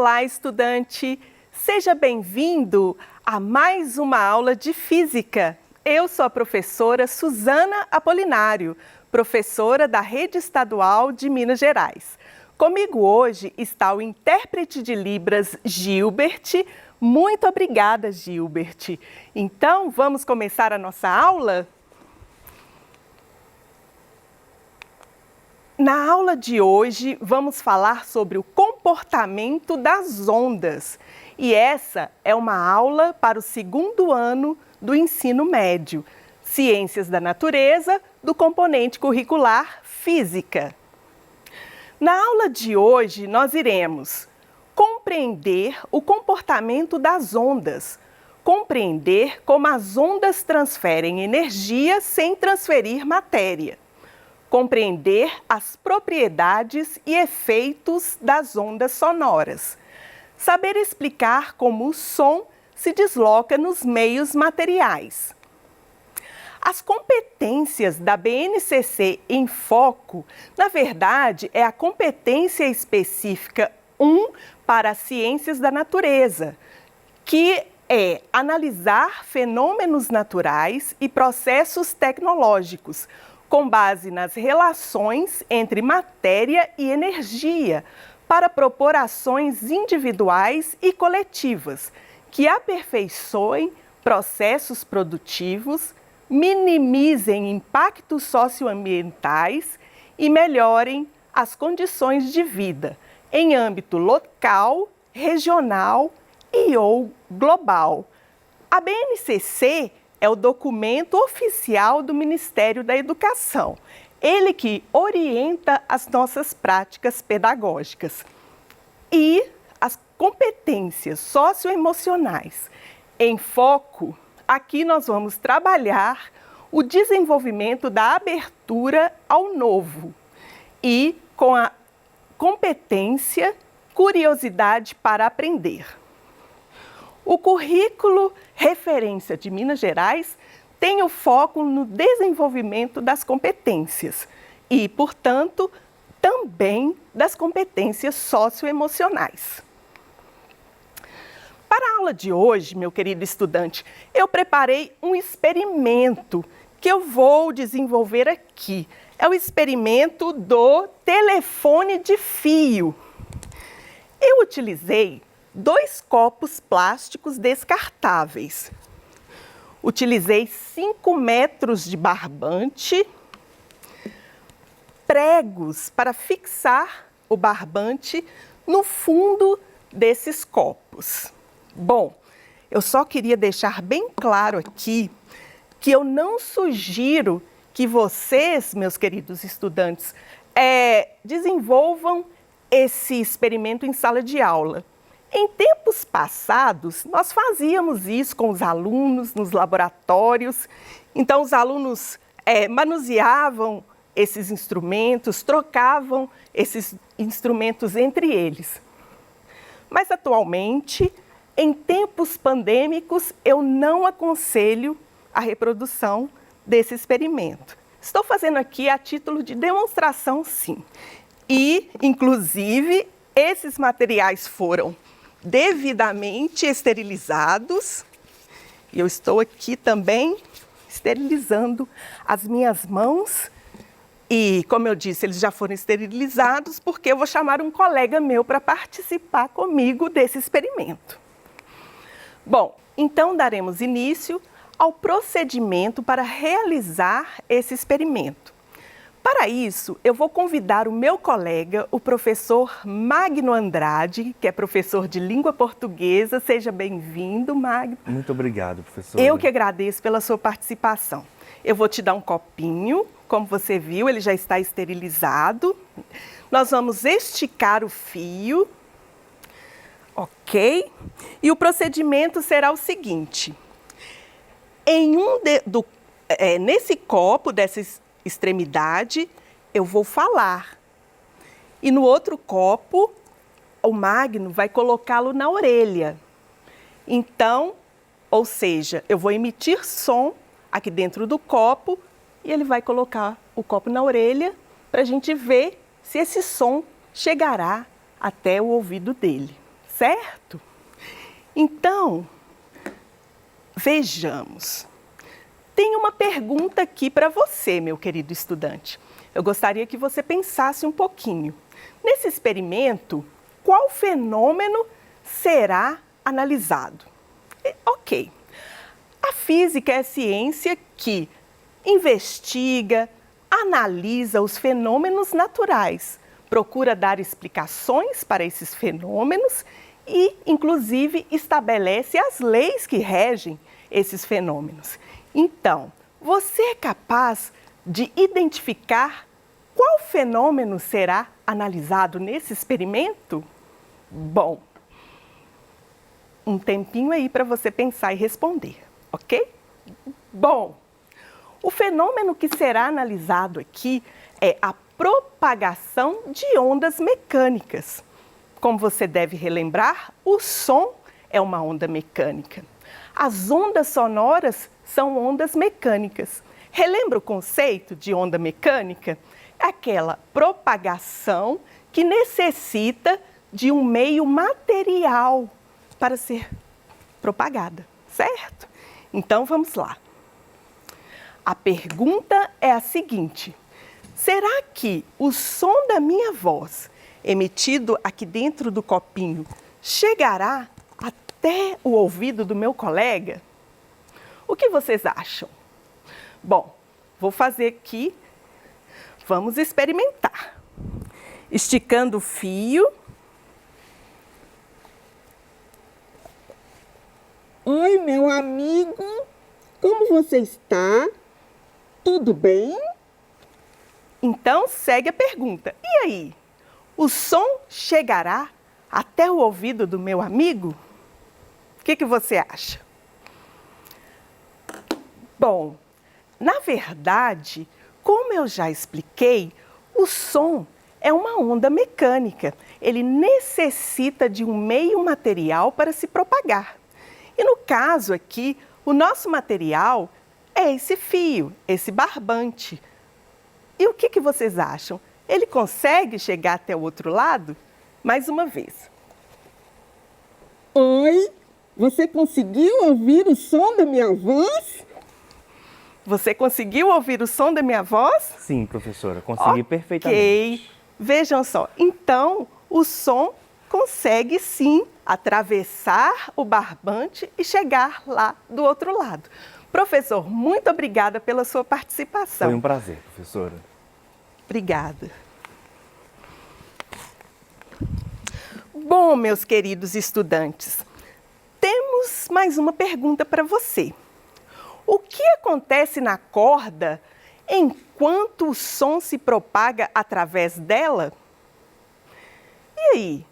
Olá, estudante! Seja bem-vindo a mais uma aula de Física. Eu sou a professora Suzana Apolinário, professora da Rede Estadual de Minas Gerais. Comigo hoje está o intérprete de Libras, Gilbert. Muito obrigada, Gilbert. Então, vamos começar a nossa aula? Na aula de hoje, vamos falar sobre o comportamento das ondas. E essa é uma aula para o segundo ano do ensino médio, Ciências da Natureza, do componente curricular Física. Na aula de hoje, nós iremos compreender o comportamento das ondas, compreender como as ondas transferem energia sem transferir matéria, compreender as propriedades e efeitos das ondas sonoras, saber explicar como o som se desloca nos meios materiais. As competências da BNCC em foco, na verdade, é a competência específica 1 para as ciências da natureza, que é analisar fenômenos naturais e processos tecnológicos, com base nas relações entre matéria e energia, para propor ações individuais e coletivas, que aperfeiçoem processos produtivos, minimizem impactos socioambientais e melhorem as condições de vida em âmbito local, regional e ou global. A BNCC é o documento oficial do Ministério da Educação. Ele que orienta as nossas práticas pedagógicas. E as competências socioemocionais em foco, aqui nós vamos trabalhar o desenvolvimento da abertura ao novo e com a competência curiosidade para aprender. O currículo Referência de Minas Gerais tem o foco no desenvolvimento das competências e, portanto, também das competências socioemocionais. Para a aula de hoje, meu querido estudante, eu preparei um experimento que eu vou desenvolver aqui. É o experimento do telefone de fio. Eu utilizei 2 copos plásticos descartáveis. Utilizei 5 metros de barbante, pregos para fixar o barbante no fundo desses copos. Bom, eu só queria deixar bem claro aqui que eu não sugiro que vocês, meus queridos estudantes, desenvolvam esse experimento em sala de aula. Em tempos passados, nós fazíamos isso com os alunos nos laboratórios. Então, os alunos manuseavam esses instrumentos, trocavam esses instrumentos entre eles. Mas, atualmente, em tempos pandêmicos, eu não aconselho a reprodução desse experimento. Estou fazendo aqui a título de demonstração, sim. E, inclusive, esses materiais foram devidamente esterilizados. E eu estou aqui também esterilizando as minhas mãos. E, como eu disse, eles já foram esterilizados porque eu vou chamar um colega meu para participar comigo desse experimento. Bom, então daremos início ao procedimento para realizar esse experimento. Para isso, eu vou convidar o meu colega, o professor Magno Andrade, que é professor de língua portuguesa. Seja bem-vindo, Magno. Muito obrigado, professora. Eu que agradeço pela sua participação. Eu vou te dar um copinho, como você viu, ele já está esterilizado. Nós vamos esticar o fio, ok? E o procedimento será o seguinte. Nesse copo, dessa extremidade, eu vou falar. E no outro copo, o Magno vai colocá-lo na orelha. Então, ou seja, eu vou emitir som aqui dentro do copo e ele vai colocar o copo na orelha para a gente ver se esse som chegará até o ouvido dele, certo? Então, vejamos. Tem uma pergunta aqui para você, meu querido estudante. Eu gostaria que você pensasse um pouquinho. Nesse experimento, qual fenômeno será analisado? Ok. A física é a ciência que investiga, analisa os fenômenos naturais, procura dar explicações para esses fenômenos e, inclusive, estabelece as leis que regem esses fenômenos. Então, você é capaz de identificar qual fenômeno será analisado nesse experimento? Bom, um tempinho aí para você pensar e responder, ok? Bom, o fenômeno que será analisado aqui é a propagação de ondas mecânicas. Como você deve relembrar, o som é uma onda mecânica. As ondas sonoras são ondas mecânicas. Relembra o conceito de onda mecânica? É aquela propagação que necessita de um meio material para ser propagada, certo? Então vamos lá. A pergunta é a seguinte: será que o som da minha voz, emitido aqui dentro do copinho, chegará até o ouvido do meu colega? O que vocês acham? Bom, vou fazer aqui, vamos experimentar. Esticando o fio. Oi, meu amigo, como você está? Tudo bem? Então segue a pergunta. E aí? O som chegará até o ouvido do meu amigo? O que você acha? Bom, na verdade, como eu já expliquei, o som é uma onda mecânica. Ele necessita de um meio material para se propagar. E no caso aqui, o nosso material é esse fio, esse barbante. E o que vocês acham? Ele consegue chegar até o outro lado? Mais uma vez. Oi, você conseguiu ouvir o som da minha voz? Você conseguiu ouvir o som da minha voz? Sim, professora, consegui perfeitamente. Ok, vejam só. Então, o som consegue sim atravessar o barbante e chegar lá do outro lado. Professor, muito obrigada pela sua participação. Foi um prazer, professora. Obrigada. Bom, meus queridos estudantes, temos mais uma pergunta para você. O que acontece na corda enquanto o som se propaga através dela? E aí?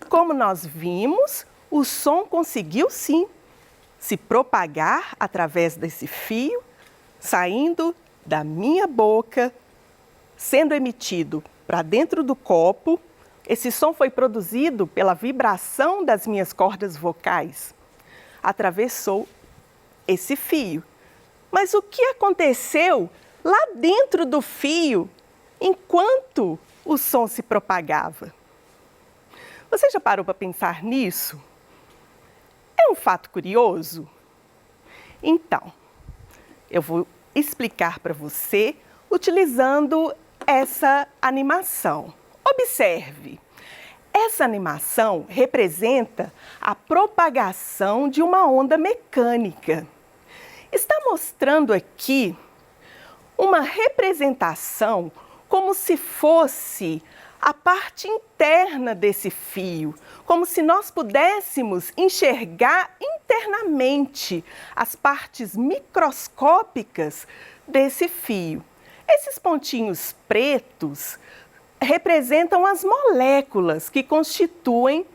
Como nós vimos, o som conseguiu sim se propagar através desse fio, saindo da minha boca, sendo emitido para dentro do copo. Esse som foi produzido pela vibração das minhas cordas vocais. Atravessou esse fio. Mas o que aconteceu lá dentro do fio enquanto o som se propagava? Você já parou para pensar nisso? É um fato curioso? Então, eu vou explicar para você utilizando essa animação. Observe, essa animação representa a propagação de uma onda mecânica. Está mostrando aqui uma representação como se fosse a parte interna desse fio, como se nós pudéssemos enxergar internamente as partes microscópicas desse fio. Esses pontinhos pretos representam as moléculas que constituem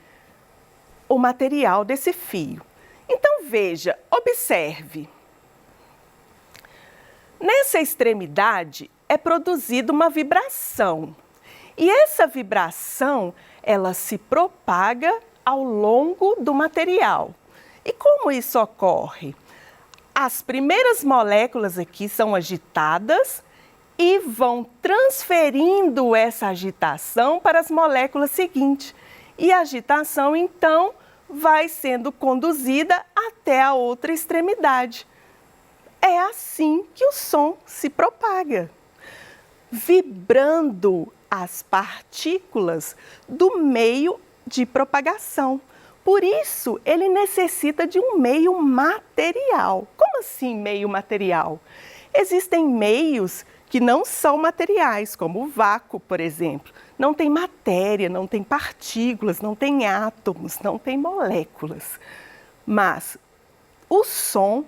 o material desse fio. Então veja, observe. Nessa extremidade é produzida uma vibração. E essa vibração, ela se propaga ao longo do material. E como isso ocorre? As primeiras moléculas aqui são agitadas e vão transferindo essa agitação para as moléculas seguintes. e a agitação, então, vai sendo conduzida até a outra extremidade. É assim que o som se propaga, vibrando as partículas do meio de propagação. Por isso, ele necessita de um meio material. Como assim meio material? Existem meios que não são materiais, como o vácuo, por exemplo. Não tem matéria, não tem partículas, não tem átomos, não tem moléculas. Mas o som,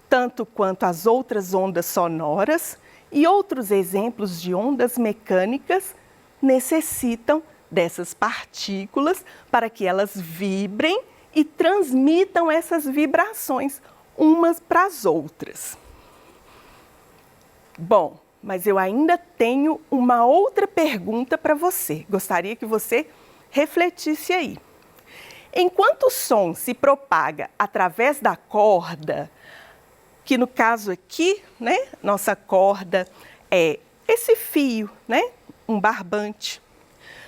tanto quanto as outras ondas sonoras e outros exemplos de ondas mecânicas, necessitam dessas partículas para que elas vibrem e transmitam essas vibrações umas para as outras. Bom, mas eu ainda tenho uma outra pergunta para você. Gostaria que você refletisse aí. Enquanto o som se propaga através da corda, que no caso aqui, né, nossa corda é esse fio, né, um barbante.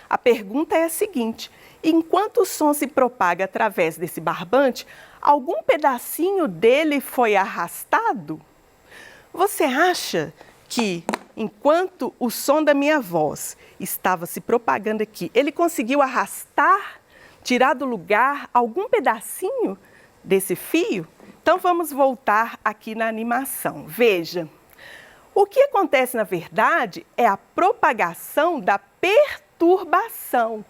A pergunta é a seguinte: enquanto o som se propaga através desse barbante, algum pedacinho dele foi arrastado? Você acha que, enquanto o som da minha voz estava se propagando aqui, ele conseguiu arrastar, tirar do lugar algum pedacinho desse fio? Então vamos voltar aqui na animação. Veja, o que acontece na verdade é a propagação da perturbação.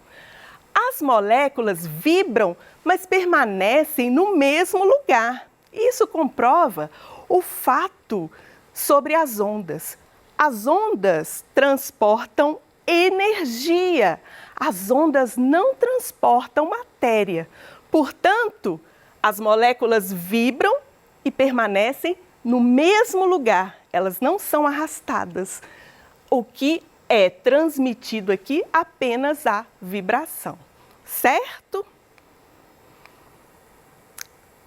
As moléculas vibram, mas permanecem no mesmo lugar. Isso comprova o fato sobre as ondas. As ondas transportam energia. As ondas não transportam matéria. Portanto, as moléculas vibram e permanecem no mesmo lugar. Elas não são arrastadas. O que é transmitido aqui apenas a vibração, certo?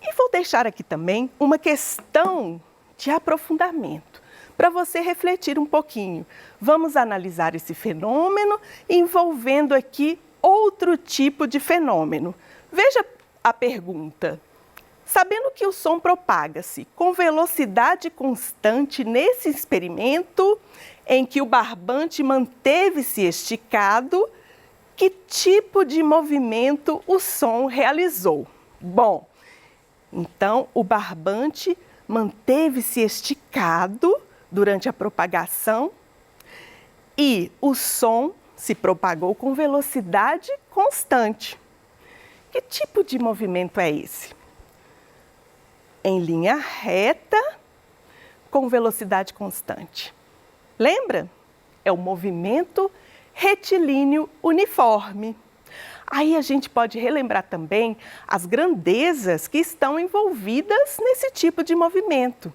E vou deixar aqui também uma questão de aprofundamento, para você refletir um pouquinho. Vamos analisar esse fenômeno envolvendo aqui outro tipo de fenômeno. Veja a pergunta. Sabendo que o som propaga-se com velocidade constante nesse experimento, em que o barbante manteve-se esticado, que tipo de movimento o som realizou? Bom, então o barbante manteve-se esticado durante a propagação e o som se propagou com velocidade constante. Que tipo de movimento é esse? Em linha reta, com velocidade constante. Lembra? É o movimento retilíneo uniforme. Aí a gente pode relembrar também as grandezas que estão envolvidas nesse tipo de movimento.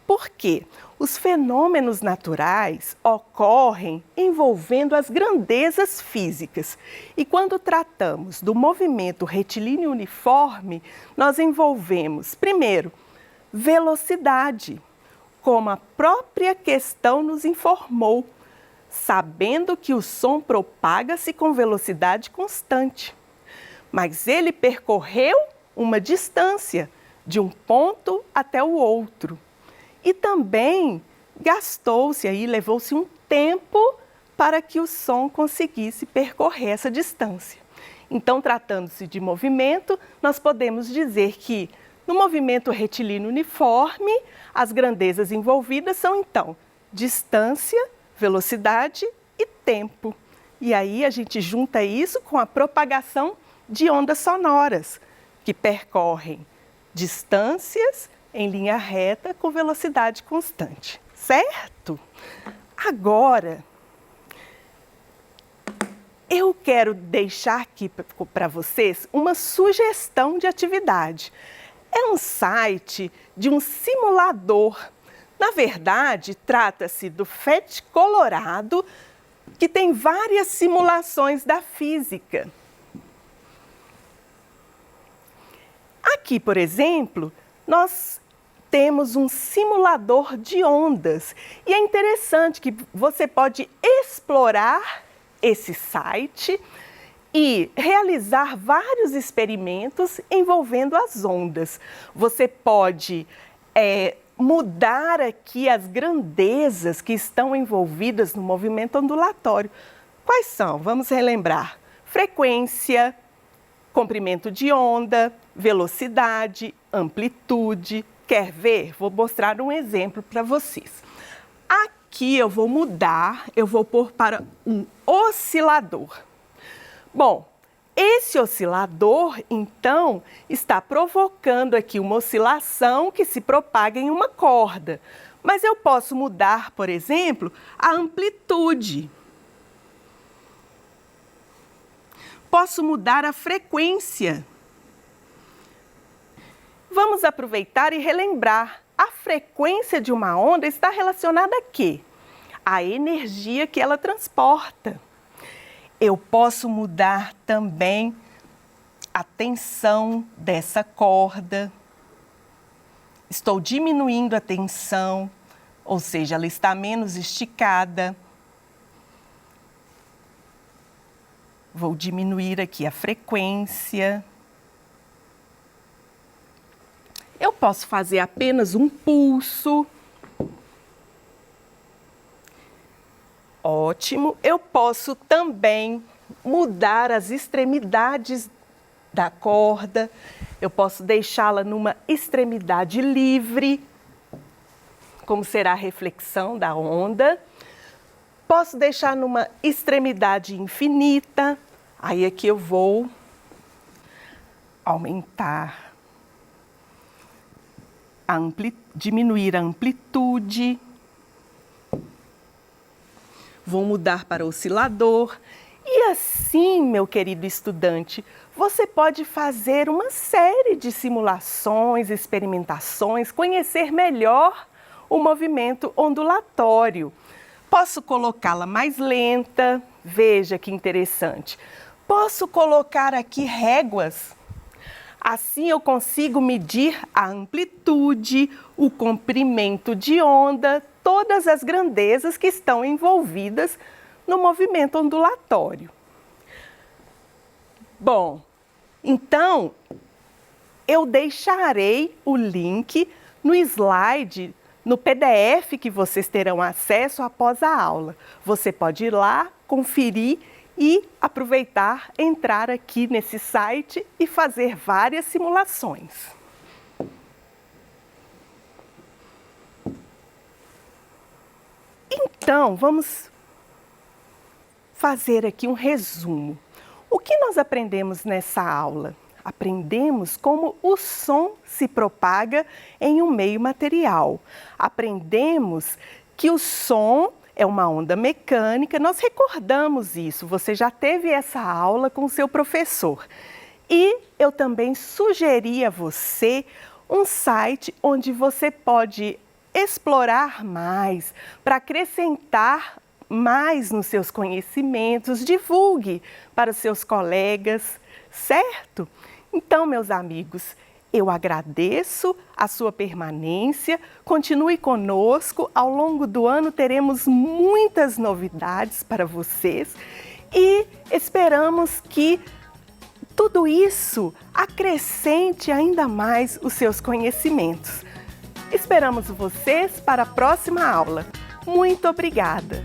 Porque os fenômenos naturais ocorrem envolvendo as grandezas físicas. E quando tratamos do movimento retilíneo uniforme, nós envolvemos, primeiro, velocidade, como a própria questão nos informou, sabendo que o som propaga-se com velocidade constante. Mas ele percorreu uma distância de um ponto até o outro. E também gastou-se aí, levou-se um tempo para que o som conseguisse percorrer essa distância. Então, tratando-se de movimento, nós podemos dizer que no movimento retilíneo uniforme, as grandezas envolvidas são então distância, velocidade e tempo. E aí a gente junta isso com a propagação de ondas sonoras, que percorrem distâncias em linha reta com velocidade constante, certo? Agora, eu quero deixar aqui para vocês uma sugestão de atividade. É um site de um simulador. Na verdade, trata-se do FET Colorado, que tem várias simulações da física. Aqui, por exemplo, nós temos um simulador de ondas. E é interessante que você pode explorar esse site e realizar vários experimentos envolvendo as ondas. Você pode mudar aqui as grandezas que estão envolvidas no movimento ondulatório. Quais são? Vamos relembrar. Frequência, comprimento de onda, velocidade, amplitude. Quer ver? Vou mostrar um exemplo para vocês. Aqui eu vou mudar, eu vou pôr para um oscilador. Bom, esse oscilador, então, está provocando aqui uma oscilação que se propaga em uma corda. Mas eu posso mudar, por exemplo, a amplitude. Posso mudar a frequência. Vamos aproveitar e relembrar. A frequência de uma onda está relacionada a quê? A energia que ela transporta. Eu posso mudar também a tensão dessa corda. Estou diminuindo a tensão, ou seja, ela está menos esticada. Vou diminuir aqui a frequência. Eu posso fazer apenas um pulso. Ótimo. Eu posso também mudar as extremidades da corda. Eu posso deixá-la numa extremidade livre, como será a reflexão da onda. Posso deixar numa extremidade infinita. Aí aqui eu vou aumentar, diminuir a amplitude. Vou mudar para oscilador. E assim, meu querido estudante, você pode fazer uma série de simulações, experimentações, conhecer melhor o movimento ondulatório. Posso colocá-la mais lenta, veja que interessante. Posso colocar aqui réguas. Assim eu consigo medir a amplitude, o comprimento de onda, todas as grandezas que estão envolvidas no movimento ondulatório. Bom, então eu deixarei o link no slide, no PDF que vocês terão acesso após a aula. Você pode ir lá, conferir e aproveitar, entrar aqui nesse site e fazer várias simulações. Então, vamos fazer aqui um resumo. O que nós aprendemos nessa aula? Aprendemos como o som se propaga em um meio material. Aprendemos que o som é uma onda mecânica, nós recordamos isso, você já teve essa aula com o seu professor. E eu também sugeri a você um site onde você pode explorar mais, para acrescentar mais nos seus conhecimentos, divulgue para os seus colegas, certo? Então, meus amigos, eu agradeço a sua permanência, continue conosco, ao longo do ano teremos muitas novidades para vocês e esperamos que tudo isso acrescente ainda mais os seus conhecimentos. Esperamos vocês para a próxima aula. Muito obrigada!